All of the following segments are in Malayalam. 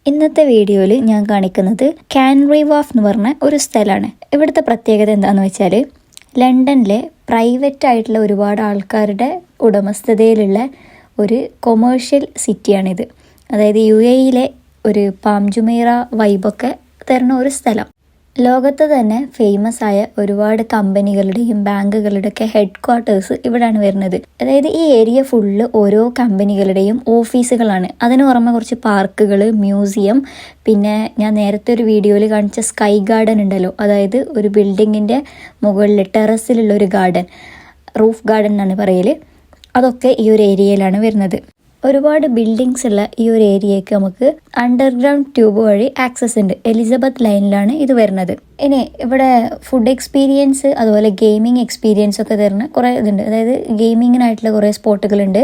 ഇന്നത്തെ വീഡിയോയിൽ ഞാൻ കാണിക്കുന്നത് കാനറി വാർഫ് എന്ന് പറഞ്ഞ ഒരു സ്ഥലമാണ്. ഇവിടുത്തെ പ്രത്യേകത എന്താണെന്ന് വെച്ചാൽ ലണ്ടനിലെ പ്രൈവറ്റ് ആയിട്ടുള്ള ഒരുപാട് ആൾക്കാരുടെ ഉടമസ്ഥതയിലുള്ള ഒരു കൊമേഴ്ഷ്യൽ സിറ്റിയാണിത്. അതായത് UAE ഒരു പാം ജുമൈറ വൈബൊക്കെ തരുന്ന ഒരു സ്ഥലം. ലോകത്ത് തന്നെ ഫേമസ് ആയ ഒരുപാട് കമ്പനികളുടെയും ബാങ്കുകളുടെയൊക്കെ ഹെഡ് ക്വാർട്ടേഴ്സ് ഇവിടെയാണ് വരുന്നത്. അതായത് ഈ ഏരിയ ഫുള്ള് ഓരോ കമ്പനികളുടെയും ഓഫീസുകളാണ്. അതിന് പുറമെ കുറച്ച് പാർക്കുകൾ, മ്യൂസിയം, പിന്നെ ഞാൻ നേരത്തെ ഒരു വീഡിയോയിൽ കാണിച്ച സ്കൈ ഗാർഡൻ ഉണ്ടല്ലോ, അതായത് ഒരു ബിൽഡിങ്ങിൻ്റെ മുകളിൽ ടെറസിലുള്ള ഒരു ഗാർഡൻ, റൂഫ് ഗാർഡൻ എന്നാണ് പറയൽ. അതൊക്കെ ഈ ഒരു ഏരിയയിലാണ് വരുന്നത്. ഒരുപാട് ബിൽഡിങ്സ് ഉള്ള ഈ ഒരു ഏരിയയ്ക്ക് നമുക്ക് അണ്ടർഗ്രൗണ്ട് ട്യൂബ് വഴി ആക്സസ് ഉണ്ട്. എലിസബത്ത് ലൈനിലാണ് ഇത് വരുന്നത്. ഇനി ഇവിടെ ഫുഡ് എക്സ്പീരിയൻസ്, അതുപോലെ ഗെയിമിംഗ് എക്സ്പീരിയൻസ് ഒക്കെ തരുന്ന കുറേ ഇതുണ്ട്. അതായത് ഗെയിമിങ്ങിനായിട്ടുള്ള കുറേ സ്പോട്ടുകളുണ്ട്.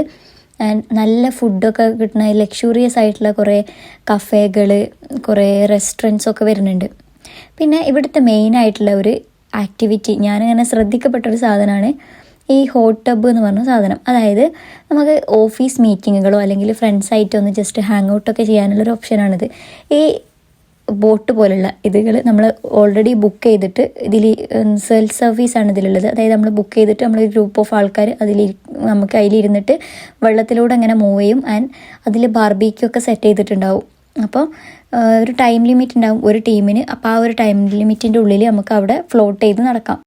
ആൻഡ് നല്ല ഫുഡൊക്കെ കിട്ടുന്ന ലക്ഷൂറിയസ് ആയിട്ടുള്ള കുറേ കഫേകൾ, കുറേ റെസ്റ്റോറൻറ്റ്സ് ഒക്കെ വരുന്നുണ്ട്. പിന്നെ ഇവിടുത്തെ മെയിനായിട്ടുള്ള ഒരു ആക്ടിവിറ്റി, ഞാനിങ്ങനെ ശ്രദ്ധിക്കപ്പെട്ടൊരു സാധനമാണ് ഈ ഹോട്ട് ടബ് എന്ന് പറഞ്ഞ സാധനം. അതായത് നമുക്ക് ഓഫീസ് മീറ്റിങ്ങുകളോ അല്ലെങ്കിൽ ഫ്രണ്ട്സായിട്ടോ ഒന്ന് ജസ്റ്റ് ഹാങ് ഔട്ടൊക്കെ ചെയ്യാനുള്ളൊരു ഓപ്ഷനാണിത്. ഈ ബോട്ട് പോലുള്ള ഇതുകൾ നമ്മൾ ഓൾറെഡി ബുക്ക് ചെയ്തിട്ട് ഇതിൽ സെൽഫ് സർവീസാണ് ഇതിലുള്ളത്. അതായത് നമ്മൾ ബുക്ക് ചെയ്തിട്ട് നമ്മൾ ഗ്രൂപ്പ് ഓഫ് ആൾക്കാർ നമുക്ക് അതിലിരുന്നിട്ട് വെള്ളത്തിലൂടെ അങ്ങനെ മൂവ് ചെയ്യും. ആൻഡ് അതിൽ ബാർബിക്യൂ ഒക്കെ സെറ്റ് ചെയ്തിട്ടുണ്ടാവും. അപ്പോൾ ഒരു ടൈം ലിമിറ്റ് ഉണ്ടാവും ഒരു ടീമിന്. അപ്പോൾ ആ ഒരു ടൈം ലിമിറ്റിൻ്റെ ഉള്ളിൽ നമുക്ക് അവിടെ ഫ്ലോട്ട് ചെയ്ത് നടക്കാം.